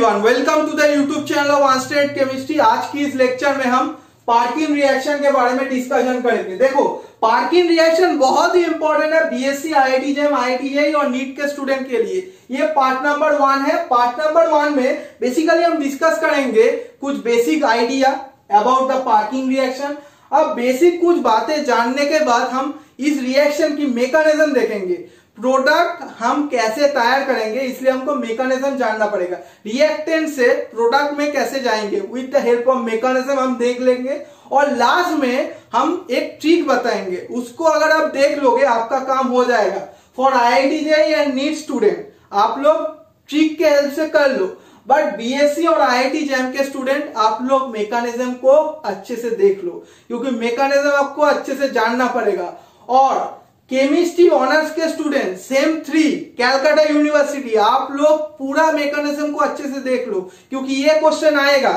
Everyone, welcome to the YouTube channel of unstate chemistry. आज की इस लेक्चर में हम पार्किन रिएक्शन के बारे में डिस्कशन करेंगे। देखो, पार्किन रिएक्शन बहुत ही इंपॉर्टेंट है बीएससी, आईआईटी जेईई, आईआईटी और नीट के स्टूडेंट के लिए। ये पार्ट नंबर 1 है। पार्ट नंबर 1 में बेसिकली हम डिस्कस करेंगे कुछ basic idea about the Perkin reaction. अब बेसिक कुछ बातें जानने के बाद हम इस रिएक्शन की मैकेनिज्म देखेंगे। प्रोडक्ट हम कैसे तैयार करेंगे, इसलिए हमको मैकेनिज्म जानना पड़ेगा। रिएक्टेंट से प्रोडक्ट में कैसे जाएंगे, with the help of mechanism हम देख लेंगे। और लास्ट में हम एक ट्रिक बताएंगे, उसको अगर आप देख लोगे आपका काम हो जाएगा। For IIT JEE and NEET student आप लोग ट्रिक के हेल्प से कर लो, बट बीएससी और आईआईटी जेईई के स्टूडेंट आप लोग मैकेनिज्म को अच्छे से देख लो, क्योंकि मैकेनिज्म आपको अच्छे से जानना पड़ेगा। और केमिस्ट्री ऑनर्स के स्टूडेंट सेम 3 कैलकाटा यूनिवर्सिटी, आप लोग पूरा मैकेनिज्म को अच्छे से देख लो, क्योंकि ये क्वेश्चन आएगा।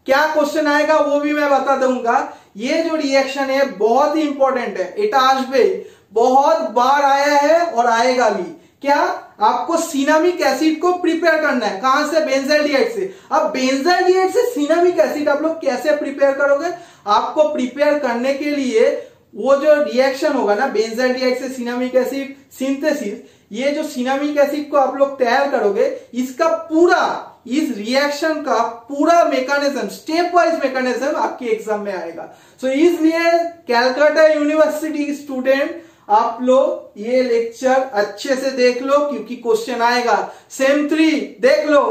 क्या क्वेश्चन आएगा वो भी मैं बता दूंगा। ये जो रिएक्शन है बहुत ही इंपॉर्टेंट है, इटाजबे बहुत बार आया है और आएगा भी। क्या आपको सिनामिक एसिड को प्रिपेयर करना है, कहां से? बेंजाइलडिहाइड से। अब बेंजाइलडिहाइड से सिनामिक एसिड आप लोग कैसे प्रिपेयर करोगे? आपको प्रिपेयर करने के लिए वो जो रिएक्शन होगा ना, बेंजाइलडिहाइड से सिनामिक एसिड सिंथेसिस, ये जो सिनामिक एसिड को आप लोग तैयार करोगे, इसका पूरा, इस रिएक्शन का पूरा मैकेनिज्म, स्टेप वाइज मैकेनिज्म आपके एग्जाम में आएगा। सो इसलिए कैलकाटा यूनिवर्सिटी स्टूडेंट आप लोग ये लेक्चर अच्छे से देख लो, क्योंकि क्वेश्चन आएगा। सेम 3 देख लो।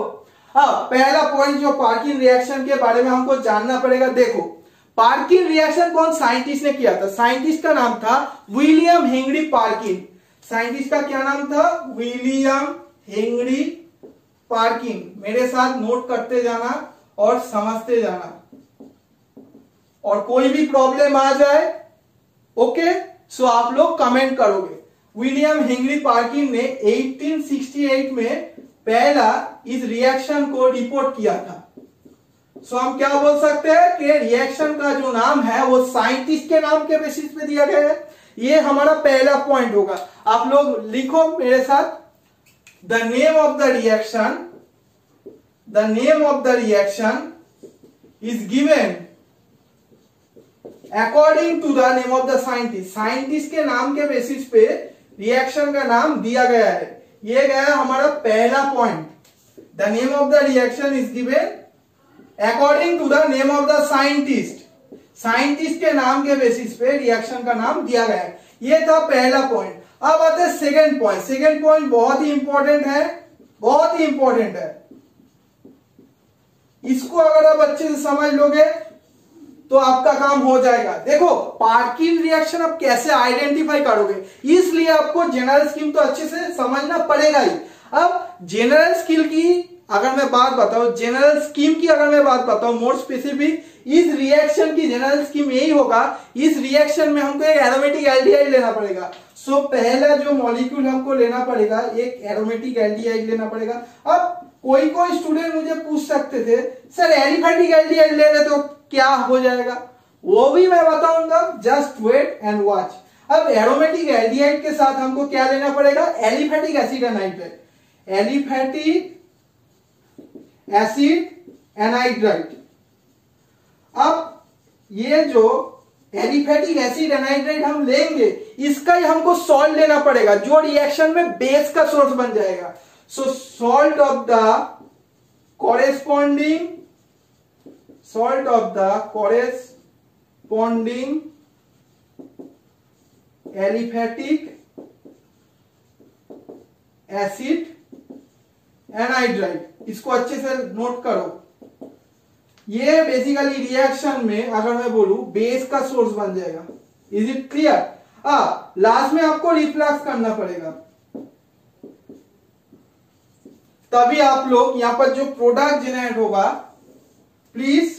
पहला पॉइंट जो पार्किन रिएक्शन के बारे में हमको जानना पड़ेगा। देखो, पार्किन रिएक्शन कौन साइंटिस्ट ने किया था? साइंटिस्ट का नाम था विलियम हेनरी पार्किन। साइंटिस्ट का क्या नाम था? William Henry Perkin. मेरे साथ नोट करते जाना और समझते जाना, और कोई भी प्रॉब्लम आ जाए ओके, सो आप लोग कमेंट करोगे। विलियम हेनरी पार्किन ने 1868 में पहला इस रिएक्शन को रिपोर्ट किया था। सो हम क्या बोल सकते हैं कि रिएक्शन का जो नाम है वो साइंटिस्ट के नाम के बेसिस पे दिया गया है। ये हमारा पहला पॉइंट होगा। आप लोग लिखो मेरे साथ, the name of the reaction, the name of the reaction is given according to the name of the scientist. Scientist के नाम के बेसिस पे रिएक्शन का नाम दिया गया है। ये गया हमारा पहला point. The name of the reaction is given according to the name of the scientist. Scientist के नाम के बेसिस पे रिएक्शन का नाम दिया गया है। ये था पहला पॉइंट। अब आते हैं सेकेंड पॉइंट। सेकेंड पॉइंट बहुत ही इंपॉर्टेंट है, बहुत ही इंपॉर्टेंट है। इसको अगर आप अच्छे से समझ लोगे तो आपका काम हो जाएगा। देखो, पार्किन रिएक्शन आप कैसे आइडेंटिफाई करोगे, इसलिए आपको जनरल स्कीम तो अच्छे से समझना पड़ेगा ही। अब जनरल स्किल की अगर मैं बात बताऊं, जनरल स्कीम की अगर मैं बात बताऊं, मोर स्पेसिफिक, इस रिएक्शन की जनरल स्कीम यही होगा। इस रिएक्शन में हमको एक एरोमेटिक एल्डिहाइड लेना पड़ेगा। सो पहला जो मॉलिक्यूल हमको लेना पड़ेगा, एक एरोमेटिक एल्डिहाइड लेना पड़ेगा। अब कोई स्टूडेंट मुझे पूछ सकते थे, सर एलिफेटिक एल्डिहाइड ले रहे तो क्या हो जाएगा? वो भी मैं बताऊंगा, जस्ट वेट एंड वॉच। अब एरोमेटिक एल्डिहाइड के साथ हमको क्या लेना पड़ेगा? Aliphatic acid anhydride. Aliphatic acid anhydride. अब ये जो एलिफेटिक एसिड एनाइड्राइड हम लेंगे, इसका ही हमको सॉल्ट लेना पड़ेगा, जो रिएक्शन में बेस का सोर्स बन जाएगा। सो salt of the corresponding, salt of the corresponding aliphatic acid anhydride, इसको अच्छे से नोट करो। ये बेसिकली रिएक्शन में अगर मैं बोलूं बेस का सोर्स बन जाएगा। Is it clear? लास्ट में आपको रिफ्लक्स करना पड़ेगा, तभी आप लोग यहां पर जो प्रोडक्ट जनरेट होगा, प्लीज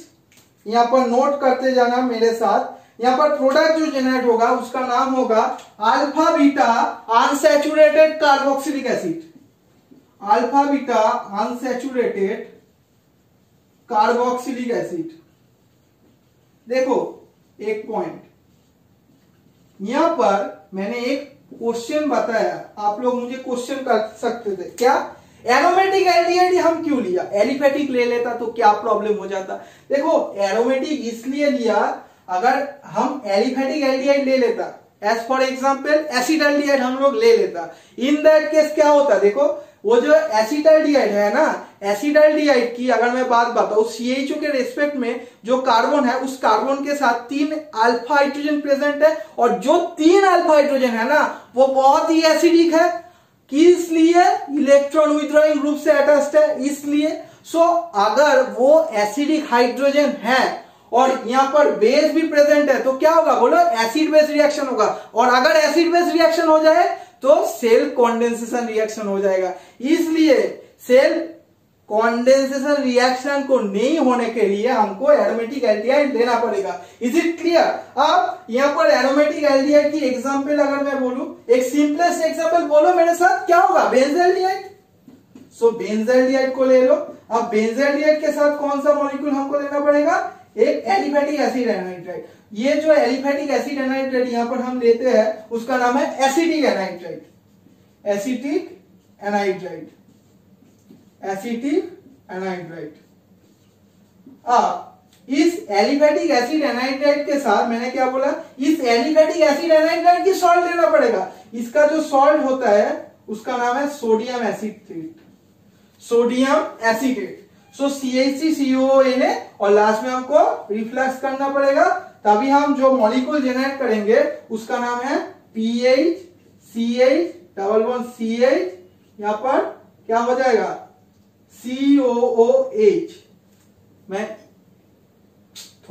यहां पर नोट करते जाना मेरे साथ। यहां पर प्रोडक्ट जो जनरेट होगा उसका नाम होगा alpha beta unsaturated carboxylic acid. Alpha beta unsaturated carboxylic acid. देखो एक पॉइंट, यहां पर मैंने एक क्वेश्चन बताया, आप लोग मुझे क्वेश्चन कर सकते थे क्या? एरोमेटिक एल्डिहाइड हम क्यों लिया? एलिफेटिक ले लेता तो क्या प्रॉब्लम हो जाता? देखो एरोमेटिक इसलिए लिया, अगर हम एलिफेटिक एल्डिहाइड ले लेता, एज फॉर एग्जांपल एसिटाल्डिहाइड हम लोग ले लेता, इन दैट केस क्या होता? देखो वो जो एसिटाल्डिहाइड है ना, एसिटाल्डिहाइड की अगर मैं बात बताऊं, CH2 के रेस्पेक्ट में जो कार्बन है उस कार्बन के साथ 3 अल्फा हाइड्रोजन प्रेजेंट है, और जो 3 अल्फा हाइड्रोजन है ना वो बहुत ही एसिडिक है, इसलिए इलेक्ट्रॉन विथड्रॉइंग ग्रुप से अटैच्ड है, इसलिए सो अगर वो एसिडिक हाइड्रोजन है और यहां पर बेस भी प्रेजेंट है तो क्या होगा बोलो? एसिड बेस रिएक्शन होगा, और अगर एसिड बेस रिएक्शन हो जाए तो सेल कॉन्डेंसेशन रिएक्शन हो जाएगा। इसलिए सेल कॉन्डेंसेशन रिएक्शन को नहीं होने के लिए हमको एरोमेटिक एल्डिहाइड लेना पड़ेगा। Is it clear? अब यहां पर एरोमेटिक एल्डिहाइड की एग्जांपल अगर मैं बोलूं, एक सिंपलेस्ट एग्जांपल बोलो मेरे साथ, क्या होगा? बेंजल्डिहाइड। सो बेंजल्डिहाइड को ले लो। अब बेंजल्डिहाइड के साथ कौन सा मॉलिक्यूल हमको लेना पड़ेगा? एक एलिफेटिक एसिड एनाइड्राइड। ये जो एलिफेटिक एसिड एनाइड्राइड यहां पर हम लेते हैं उसका नाम है acetic anhydride. Acetic anhydride, acetic anhydride. इस एलिफेटिक एसिड एनाइड्राइड के साथ मैंने क्या बोला? इस एलिफेटिक एसिड एनाइड्राइड की सॉल्ट लेना पड़ेगा। इसका जो सॉल्ट होता है उसका नाम है सोडियम एसीटेट, सोडियम एसीटेट। सो CH3COONA और लास्ट में हमको रिफ्लेक्स करना पड़ेगा, तभी हम जो मॉलिक्यूल जनरेट करेंगे उसका नाम है PHCH डबल बॉन्ड CH, यहां पर क्या हो जाएगा? COOH। मैं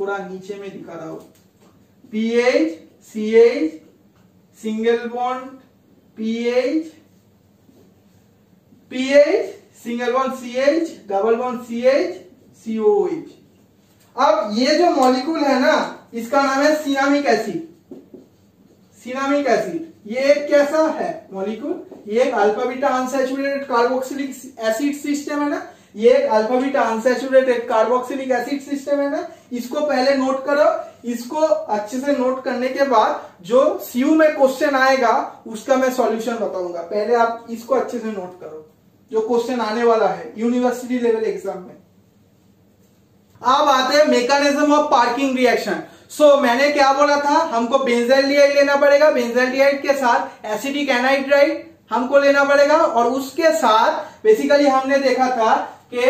थोड़ा नीचे में दिखा रहा हूं, PHCH single bond PH single bond CH double bond CH COOH। अब ये जो मॉलिक्यूल है ना इसका नाम है सिनामिक एसिड। सिनामिक एसिड ये एक कैसा है मॉलिक्यूल? ये एक alpha beta unsaturated carboxylic acid system है ना, ये एक alpha beta unsaturated carboxylic acid system है ना। इसको पहले नोट करो। इसको अच्छे से नोट करने के बाद जो CU में क्वेश्चन आएगा उसका मैं सॉल्यूशन बताऊंगा। पहले आप इसको अच्छे से नोट करो जो क्वेश्चन आने वाला है यूनिवर्सिटी लेवल एग्जाम में। अब आते हैं मैकेनिज्म ऑफ पार्किंग रिएक्शन। सो मैंने क्या बोला था? हमको बेंजल्डिहाइड लेना पड़ेगा, बेंजल्डिहाइड के साथ एसिटिक एनाइड्राइड हमको लेना पड़ेगा, और उसके साथ बेसिकली हमने देखा था कि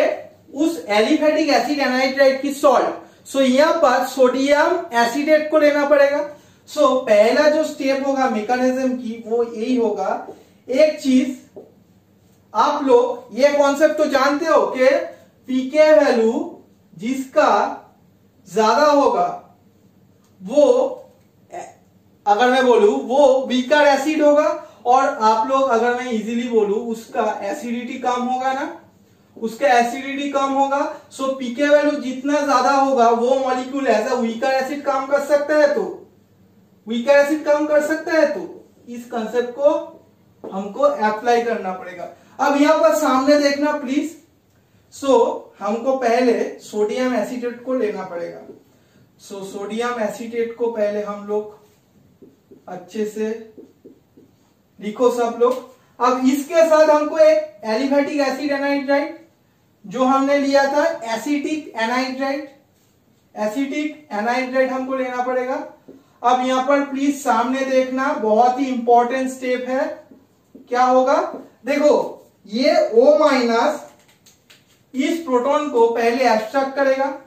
उस एलिफेटिक एसिड एनाइड्राइड की सॉल्ट। सो यहां पर सोडियम एसिटेट को लेना पड़ेगा। सो पहला जो स्टेप होगा मैकेनिज्म की वो यही होगा। एक चीज आप लोग ये कॉन्सेप्ट तो जानते हो कि पीके वैल्यू जिसका ज्यादा होगा वो, अगर मैं बोलूं वो वीकर एसिड होगा, और आप लोग अगर मैं इजीली बोलूं उसका एसिडिटी कम होगा ना, उसका एसिडिटी कम होगा। सो पीके वैल्यू जितना ज्यादा होगा वो molecule as a weaker acid काम कर सकता है, तो वीकर एसिड काम कर सकता है। तो इस कंसेप्ट को हमको अप्लाई करना पड़ेगा। अब यहां पर सामने देखना प्लीज। सो हमको पहले सोडियम एसीटेट को लेना पड़ेगा। सो सोडियम एसीटेट को पहले हम लोग अच्छे से लिखो सब लोग। अब इसके साथ हमको एक एलिफेटिक एसिड एनाइड्राइड जो हमने लिया था एसिटिक एनाइड्राइड, एसिटिक एनाइड्राइड हमको लेना पड़ेगा। अब यहां पर प्लीज सामने देखना, बहुत ही इंपॉर्टेंट स्टेप है। क्या होगा? देखो ये O- इस प्रोटॉन को पहले एब्स्ट्रैक्ट करेगा।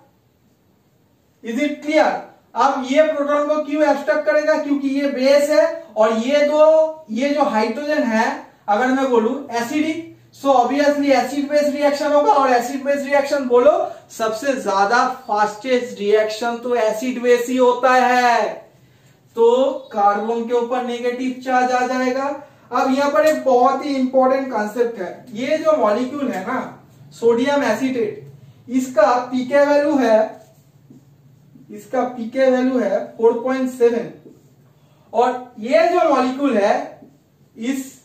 Is it clear? अब ये प्रोटॉन को क्यों एब्स्ट्रैक्ट करेगा? क्योंकि ये बेस है और ये जो हाइड्रोजन है अगर मैं बोलूं acidic, so obviously acid base reaction होगा। और एसिड बेस रिएक्शन बोलो सबसे ज्यादा फास्टेस्ट रिएक्शन तो एसिड बेस ही होता है, तो कार्बन के ऊपर नेगेटिव चार्ज आ जाएगा। अब यहां पर एक बहुत ही इंपॉर्टेंट कॉन्सेप्ट है। ये जो मॉलिक्यूल है ना सोडियम एसीटेट, इसका पीके वैल्यू है, इसका पीके वैल्यू है 4.7, और ये जो मॉलिक्यूल है इस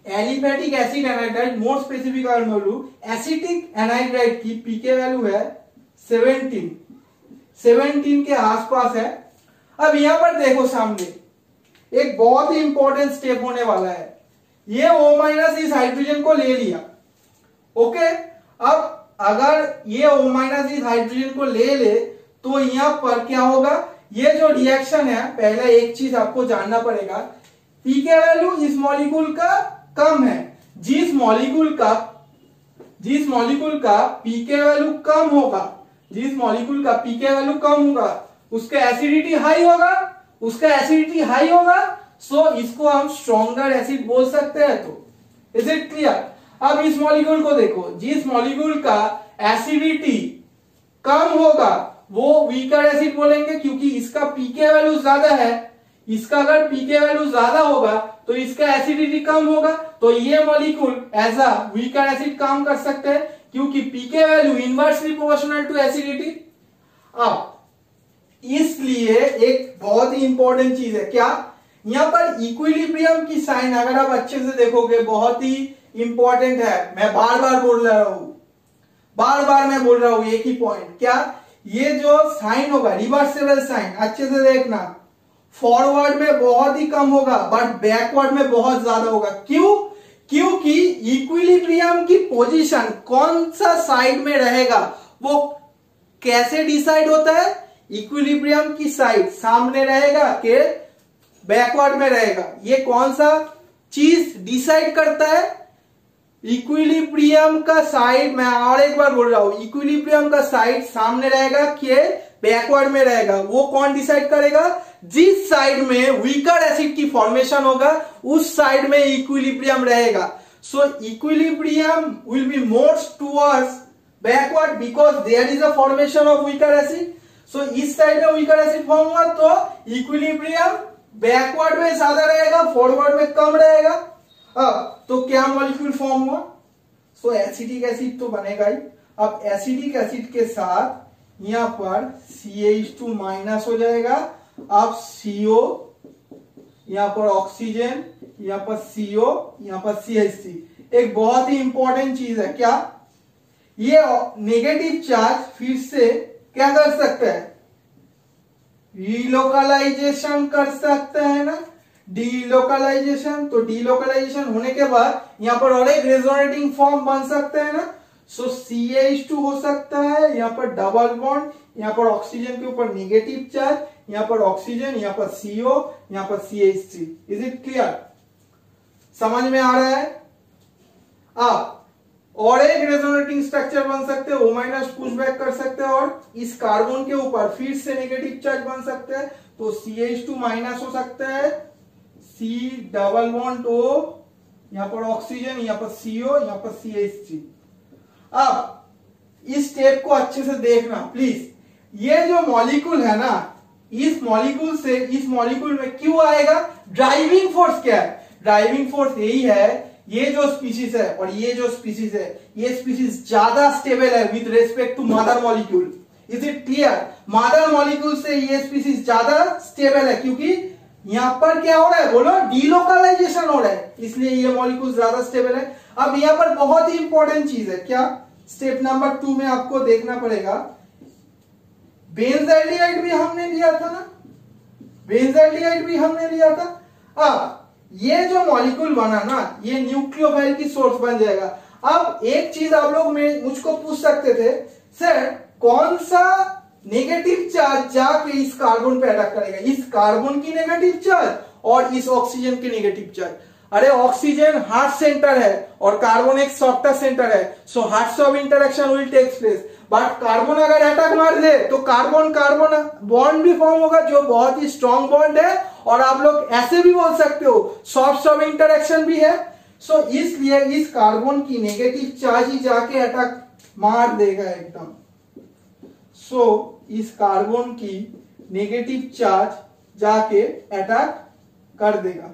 aliphatic acid anhydride, more specific अगर मैं बोलूं एसिटिक एनाइड्राइड की पीके वैल्यू है 17 के आसपास है। अब यहां पर देखो सामने एक बहुत ही इंपॉर्टेंट स्टेप होने वाला है। ये O- इस हाइड्रोजन को ले लिया, ओके, अब अगर ये O- इस हाइड्रोजन को ले तो यहां पर क्या होगा, ये जो रिएक्शन है, पहले एक चीज आपको जानना पड़ेगा, पीके वैल्यू इस मॉलिक्यूल का कम है। जिस मॉलिक्यूल का पीके वैल्यू कम होगा, जिस मॉलिक्यूल का पीके वैल्यू कम होगा उसका एसिडिटी हाई होगा, सो इसको हम स्ट्रॉन्गर एसिड बोल सकते हैं। तो इज इट क्लियर? अब इस मॉलिक्यूल को देखो, जिस मॉलिक्यूल का एसिडिटी कम होगा वो वीकर एसिड बोलेंगे, क्योंकि इसका पीके वैल्यू ज्यादा है। इसका अगर पीके वैल्यू ज्यादा होगा तो इसका एसिडिटी कम होगा, तो ये molecule as a weaker acid काम कर सकते हैं, क्योंकि pK value inversely proportional to acidity. अब इसलिए एक बहुत ही इंपॉर्टेंट चीज है, क्या, यहां पर इक्विलिब्रियम की साइन अगर आप अच्छे से देखोगे बहुत ही इंपॉर्टेंट है। मैं बार बार बोल रहा हूं एक ही पॉइंट, क्या, ये जो साइन होगा रिवर्सिबल साइन, अच्छे से देखना, फॉरवर्ड में बहुत ही कम होगा बट बैकवर्ड में बहुत ज्यादा होगा। क्यों? क्योंकि इक्विलिब्रियम की पोजीशन कौन सा साइड में रहेगा वो कैसे डिसाइड होता है? इक्विलिब्रियम की साइड सामने रहेगा कि बैकवर्ड में रहेगा, ये कौन सा चीज डिसाइड करता है? इक्विलिब्रियम का साइड, मैं और एक बार बोल रहा हूं, इक्विलिब्रियम का साइड सामने रहेगा कि बैकवर्ड में रहेगा, वो कौन डिसाइड करेगा? जिस साइड में वीकर एसिड की फॉर्मेशन होगा उस साइड में इक्विलिब्रियम रहेगा। So equilibrium will be more towards backward because there is a formation of weaker acid. So इस साइड में वीकर एसिड फॉर्म हुआ तो इक्विलिब्रियम बैकवर्ड में ज्यादा रहेगा, फॉरवर्ड में कम रहेगा। अब तो क्या मॉलिक्यूल फॉर्म हुआ? सो एसिडिक एसिड तो बनेगा ही। अब एसिडिक एसिड के साथ यहां पर CH2 माइनस हो जाएगा, अब CO, यहां पर ऑक्सीजन, यहां पर CO, यहां पर CH3। एक बहुत ही इंपॉर्टेंट चीज है, क्या, ये नेगेटिव चार्ज फिर से क्या कर सकता है? रीलोकलाइजेशन कर सकता है ना, डीलोकलाइजेशन। तो डीलोकलाइजेशन होने के बाद यहां पर और एक रेजोनेटिंग फॉर्म बन सकता है ना, सो CH2 हो सकता है, यहां पर डबल बॉन्ड, यहां पर ऑक्सीजन के ऊपर नेगेटिव चार्ज, यहां पर ऑक्सीजन, यहां पर CO, यहां पर CH3। Is it clear? समझ में आ रहा है? अब और एक रेजोनेटिंग स्ट्रक्चर बन सकते हैं, O- पुश बैक कर सकते हैं और इस कार्बन के ऊपर फिर से नेगेटिव चार्ज बन सकते हैं, तो CH2 माइनस हो सकता है, C डबल बॉन्ड O, यहां पर ऑक्सीजन, यहां पर CO, यहां पर CH3। अब इस स्टेप को अच्छे से देखना प्लीज। ये जो मॉलिक्यूल है ना, इस मॉलिक्यूल से इस मॉलिक्यूल में क्यों आएगा? ड्राइविंग फोर्स क्या है? ड्राइविंग फोर्स यही है, ये जो स्पीशीज है और ये जो स्पीशीज है, ये स्पीशीज ज्यादा स्टेबल है with respect to mother molecule. Is it clear? Mother molecule से ये स्पीशीज ज्यादा स्टेबल है, क्योंकि यहां पर क्या हो रहा है, बोलो, डीलोकलाइजेशन हो रहा है, इसलिए ये मॉलिक्यूल ज्यादा स्टेबल है। अब यहां पर बहुत ही इंपॉर्टेंट चीज है, क्या, स्टेप नंबर 2 में आपको देखना पड़ेगा, बेंजाइलडिहाइड भी हमने लिया था ना, बेंजाइलडिहाइड भी हमने लिया था। अब ये जो मॉलिक्यूल बना ना, ये न्यूक्लियोफाइल की सोर्स बन जाएगा। अब एक चीज आप लोग मुझको पूछ सकते थे, सर कौन सा नेगेटिव चार्ज जाके इस कार्बन पे अटैक करेगा? इस कार्बन की नेगेटिव चार्ज और इस ऑक्सीजन की नेगेटिव चार्ज। अरे ऑक्सीजन हार्ट सेंटर है और कार्बन एक सॉफ्टर सेंटर है, so hearts of interaction will take place. But carbon अगर अटैक मार दे तो कार्बन कार्बन बॉन्ड भी फॉर्म होगा जो बहुत ही स्ट्रॉन्ग बॉन्ड है, और आप लोग ऐसे भी बोल सकते हो सॉफ्ट ऑफ इंटरेक्शन भी है। सो इसलिए इस कार्बन की नेगेटिव चार्ज ही जाके अटैक मार देगा एकदम। सो इस कार्बन की नेगेटिव चार्ज जाके अटैक कर देगा।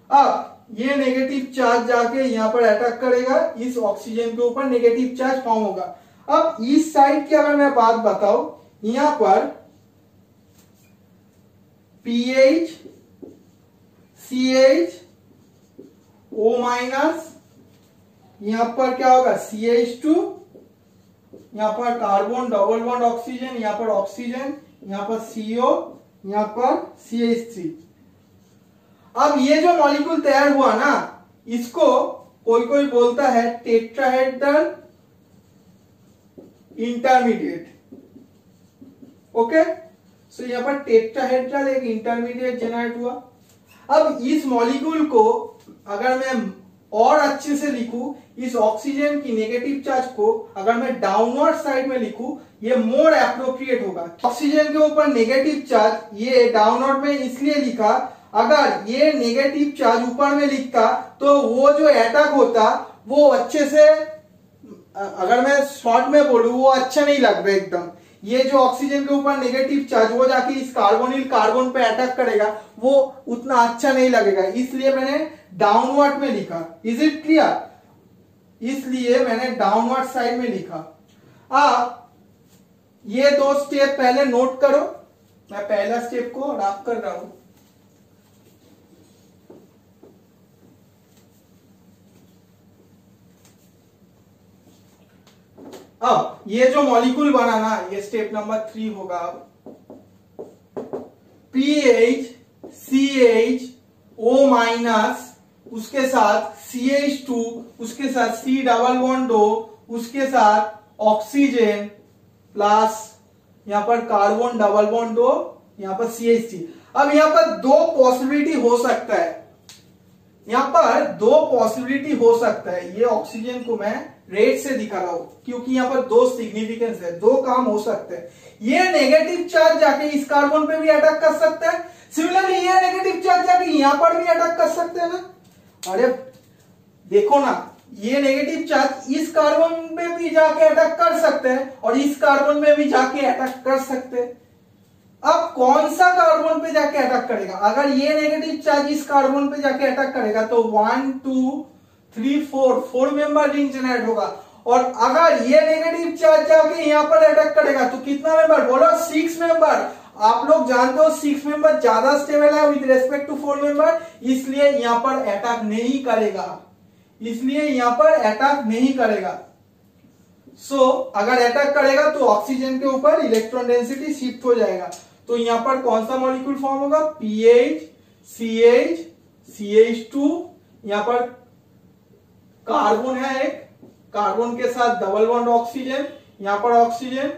अब ये नेगेटिव चार्ज जाके यहां पर अटैक करेगा, इस ऑक्सीजन के ऊपर नेगेटिव चार्ज फॉर्म होगा। अब इस साइड की अगर मैं बात बताऊं, यहां पर PH CH O-, यहां पर क्या होगा, CH2, यहां पर कार्बन डबल बॉन्ड ऑक्सीजन, यहां पर ऑक्सीजन, यहां पर CO, यहां पर CH3। अब ये जो मॉलिक्यूल तैयार हुआ ना, इसको कोई कोई बोलता है टेट्राहेड्रल इंटरमीडिएट। ओके, सो यहां पर टेट्राहेड्रल एक इंटरमीडिएट जनरेट हुआ। अब इस मॉलिक्यूल को अगर मैं और अच्छे से लिखूं, इस ऑक्सीजन की नेगेटिव चार्ज को अगर मैं डाउनवर्ड साइड में लिखूं, ये मोर एप्रोप्रिएट होगा। ऑक्सीजन के ऊपर नेगेटिव चार्ज ये डाउनवर्ड में इसलिए लिखा, अगर ये नेगेटिव चार्ज ऊपर में लिखता तो वो जो अटैक होता वो अच्छे से, अगर मैं शॉर्ट में बोलूं, वो अच्छा नहीं लगता एकदम। ये जो ऑक्सीजन के ऊपर नेगेटिव चार्ज वो जाके इस कार्बोनिल कार्बन पे अटैक करेगा, वो उतना अच्छा नहीं लगेगा, इसलिए मैंने डाउनवर्ड में लिखा। Is it clear? इसलिए मैंने डाउनवर्ड साइड में लिखा। आप ये दो स्टेप पहले नोट करो, मैं पहला स्टेप को रैप कर रहा हूं। अब ये जो मॉलिक्यूल बनाना, ये स्टेप नंबर 3 होगा। PH CH O माइनस, उसके साथ CH2, उसके साथ C डबल बॉन्ड O, उसके साथ ऑक्सीजन प्लस यहां पर कार्बन डबल बॉन्ड O, यहां पर CH3। अब यहां पर दो पॉसिबिलिटी हो सकता है, यहां पर दो पॉसिबिलिटी हो सकता है। ये ऑक्सीजन को मैं रेड से दिखा रहा हूं क्योंकि यहां पर दो सिग्निफिकेंस है, दो काम हो सकते हैं। ये नेगेटिव चार्ज जाके इस कार्बन पे भी अटैक कर सकता है, सिमिलरली ये नेगेटिव चार्ज जाके यहां पर भी अटैक कर सकते हैं ना। अरे देखो ना, ये नेगेटिव चार्ज इस कार्बन पे भी जाके अटैक कर सकते हैं और इस कार्बन में भी जाके अटैक कर सकते हैं। अब कौन सा कार्बन पे जाके अटैक करेगा? अगर ये नेगेटिव चार्ज इस कार्बन पे जाके अटैक करेगा तो 1 2 3 4 मेंबर रिंग जनरेट होगा, और अगर ये नेगेटिव चार्ज जाके यहां पर अटैक करेगा तो कितना मेंबर? बोलो 6 मेंबर। आप लोग जानते हो 6 मेंबर ज्यादा स्टेबल है विद रेस्पेक्ट टू 4 मेंबर, इसलिए यहां पर अटैक नहीं करेगा, इसलिए यहां पर अटैक नहीं करेगा। सो अगर अटैक करेगा तो ऑक्सीजन के ऊपर इलेक्ट्रॉन डेंसिटी शिफ्ट हो जाएगा। तो यहां पर कौन सा मॉलिक्यूल फॉर्म होगा? PH CH CH2, यहां पर कार्बन है एक, कार्बन के साथ डबल बॉन्ड ऑक्सीजन, यहां पर ऑक्सीजन,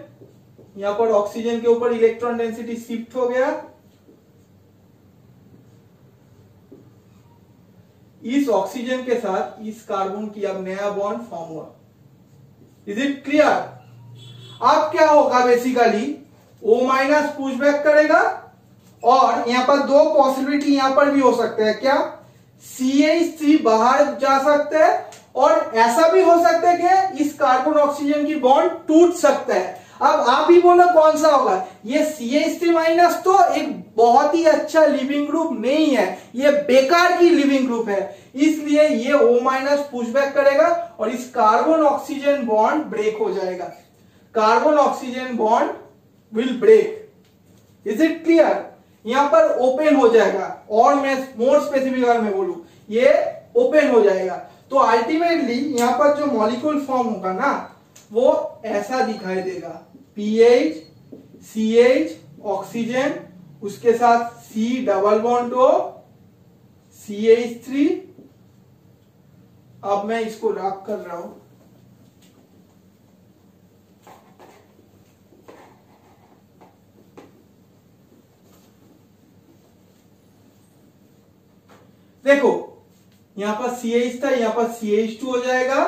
यहां पर ऑक्सीजन के ऊपर इलेक्ट्रॉन डेंसिटी शिफ्ट हो गया। इस ऑक्सीजन के साथ इस कार्बन की अब नया बॉन्ड फॉर्म हुआ। Is it clear? अब क्या होगा? Basically O minus push back करेगा, और यहां पर दो पॉसिबिलिटी यहां पर भी हो सकते हैं। क्या? CH3 बाहर जा सकता है, और ऐसा भी हो सकता है कि इस कार्बन ऑक्सीजन की बॉन्ड टूट सकता है। अब आप ही बोलो कौन सा होगा? ये CH3 माइनस तो एक बहुत ही अच्छा लिविंग ग्रुप नहीं है, ये बेकार की लिविंग ग्रुप है, इसलिए ये O माइनस पुश बैक करेगा और इस कार्बन ऑक्सीजन बॉन्ड ब्रेक हो जाएगा। Carbon oxygen bond will break. Is it clear? यहां पर ओपन हो जाएगा, और मैं मोर स्पेसिफिक अगर मैं बोलूं, ये ओपन हो जाएगा। तो अल्टीमेटली यहां पर जो मॉलिक्यूल फॉर्म होगा ना, वो ऐसा दिखाई देगा। PH CH ऑक्सीजन, उसके साथ C double bond O CH3। अब मैं इसको रैप कर रहा हूं। देखो यहां पर CH था, यहां पर CH2 हो जाएगा,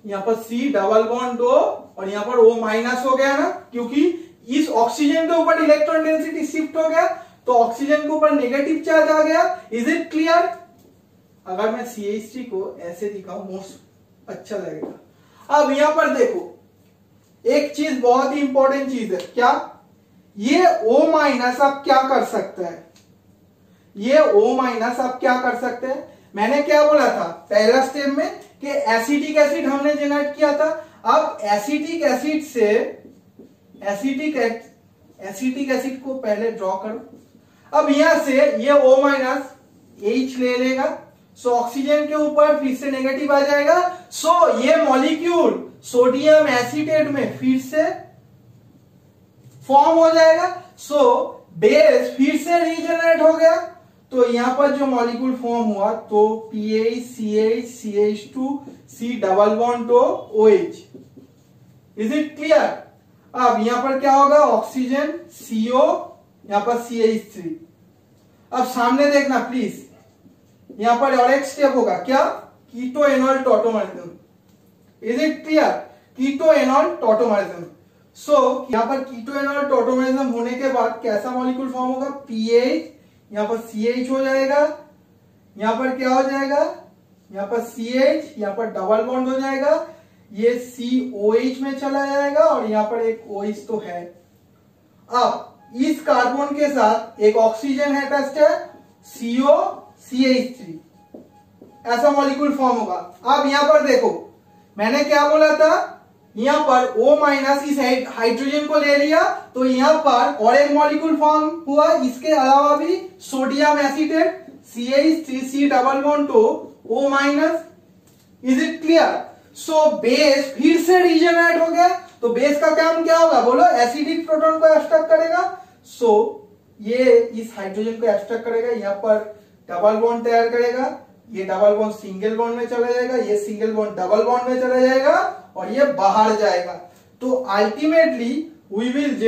यहां पर C डबल बॉन्ड O, और यहां पर O माइनस हो गया ना, क्योंकि इस ऑक्सीजन के ऊपर इलेक्ट्रॉन डेंसिटी शिफ्ट हो गया, तो ऑक्सीजन के ऊपर नेगेटिव चार्ज आ गया। Is it clear? अगर मैं CH3 को ऐसे दिखाऊं मोस्ट अच्छा लगेगा। अब यहां पर देखो, एक चीज बहुत ही इंपॉर्टेंट चीज है। क्या? ये O माइनस आप क्या कर सकते हैं? ये O माइनस आप क्या कर सकते हैं? मैंने क्या बोला था पहला स्टेप में कि एसिटिक एसिड हमने जनरेट किया था। अब एसिटिक एसिड से एसिटिक एसिड को पहले ड्रॉ करो। अब यहां से ये O माइनस H ले लेगा, सो ऑक्सीजन के ऊपर फिर से नेगेटिव आ जाएगा, सो ये मॉलिक्यूल सोडियम एसीटेट में फिर से फॉर्म हो जाएगा, सो बेस फिर से रीजनरेट हो गया। तो यहां पर जो मॉलिक्यूल फॉर्म हुआ तो PH CH CH2 C double bond तो OH। Is it clear? अब यहां पर क्या होगा, ऑक्सीजन CO, यहां पर CH3। अब सामने देखना प्लीज, यहां पर और एक स्टेप होगा, क्या, keto enol tautomerism. Is it clear? Keto enol tautomerism. So यहां पर कीटो एनॉल टॉटोमरिज्म होने के बाद कैसा मॉलिक्यूल फॉर्म होगा, PH, यहां पर CH हो जाएगा, यहां पर क्या हो जाएगा, यहां पर CH, यहां पर डबल बॉन्ड हो जाएगा, ये COH में चला जाएगा और यहां पर एक OH तो है। अब इस कार्बन के साथ एक ऑक्सीजन है अटैच्ड है, CO CH3, ऐसा मॉलिक्यूल फॉर्म होगा। अब यहां पर देखो मैंने क्या बोला था, यहां पर O- इस हाइड्रोजन को ले लिया तो यहां पर और एक मॉलिक्यूल फॉर्म हुआ, इसके अलावा भी sodium acetate CH3C double bond तो O-। Is it clear? So base फिर से रीजनरेट हो गया, तो बेस का काम क्या होगा बोलो, एसिडिक प्रोटॉन को एब्स्ट्रैक्ट करेगा। सो ये इस हाइड्रोजन को एब्स्ट्रैक्ट करेगा, यहां पर डबल बॉन्ड तैयार करेगा, ये डबल बॉन्ड सिंगल बॉन्ड में चला जाएगा, ये सिंगल बॉन्ड डबल बॉन्ड में चला जाएगा और ये बाहर जाएगा। तो अल्टीमेटली वी विल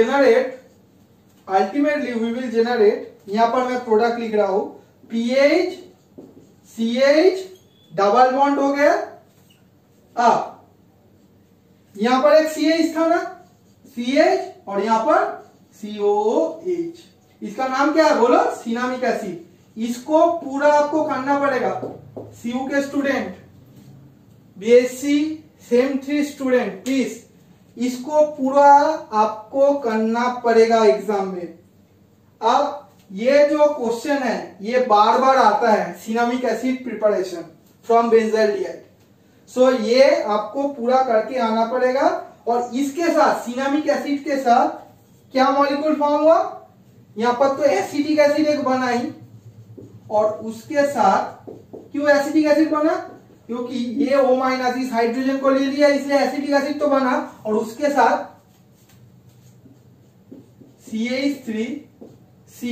जेनरेट, यहां पर मैं प्रोडक्ट लिख रहा हूं, PH CH डबल बॉन्ड हो गया। अब यहां पर एक CH था ना, CH, और यहां पर COOH। इसका नाम क्या है बोलो, सिनामिक एसिड। इसको पूरा आपको करना पड़ेगा, CU के student, BSc same 3 student, please इसको पूरा आपको करना पड़ेगा एग्जाम में। अब ये जो क्वेश्चन है ये बार बार आता है, सिनामिक एसिड प्रिपरेशन फ्रॉम बेंजाइलडिहाइड। सो ये आपको पूरा करके आना पड़ेगा। और इसके साथ सिनामिक एसिड के साथ क्या मॉलिक्यूल फॉर्म हुआ, यहां पर तो एसिटिक एसिड एक बना ही, और उसके साथ क्यों एसिटिक एसिड बना, क्योंकि ये O- इस हाइड्रोजन को ले लिया इसलिए एसिटिक एसिड तो बना, और उसके साथ CH3C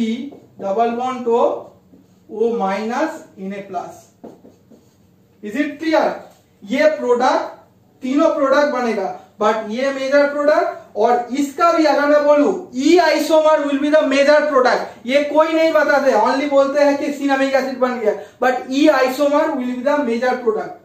डबल बॉन्ड तो O- Na+। Is it clear? ये प्रोडक्ट, तीनों प्रोडक्ट बनेगा, बट ये मेजर प्रोडक्ट, और इसका भी अगर मैं बोलूं E isomer will be the major product. ये कोई नहीं बताते, ओनली बोलते हैं कि सिनामिक एसिड बन गया, but E isomer will be the major product,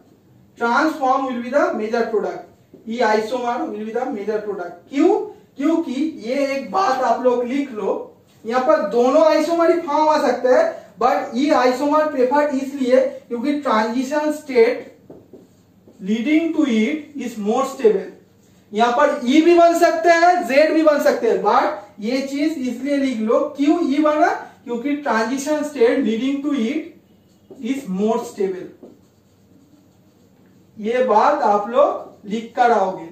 trans form will be the major product, E isomer will be the major product. क्यों? क्योंकि ये एक बात आप लोग लिख लो, यहां पर दोनों आइसोमर ही फॉर्म आ सकते हैं, बट ई आइसोमर प्रेफर्ड इसलिए क्योंकि transition state leading to it is more stable. यहां पर ई भी बन सकते हैं, जेड भी बन सकते हैं, बट ये चीज इसलिए लिख लो, क्यों ई बना, क्योंकि transition state leading to it is more stable. ये बात आप लोग लिख कर आओगे।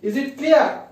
Is it clear?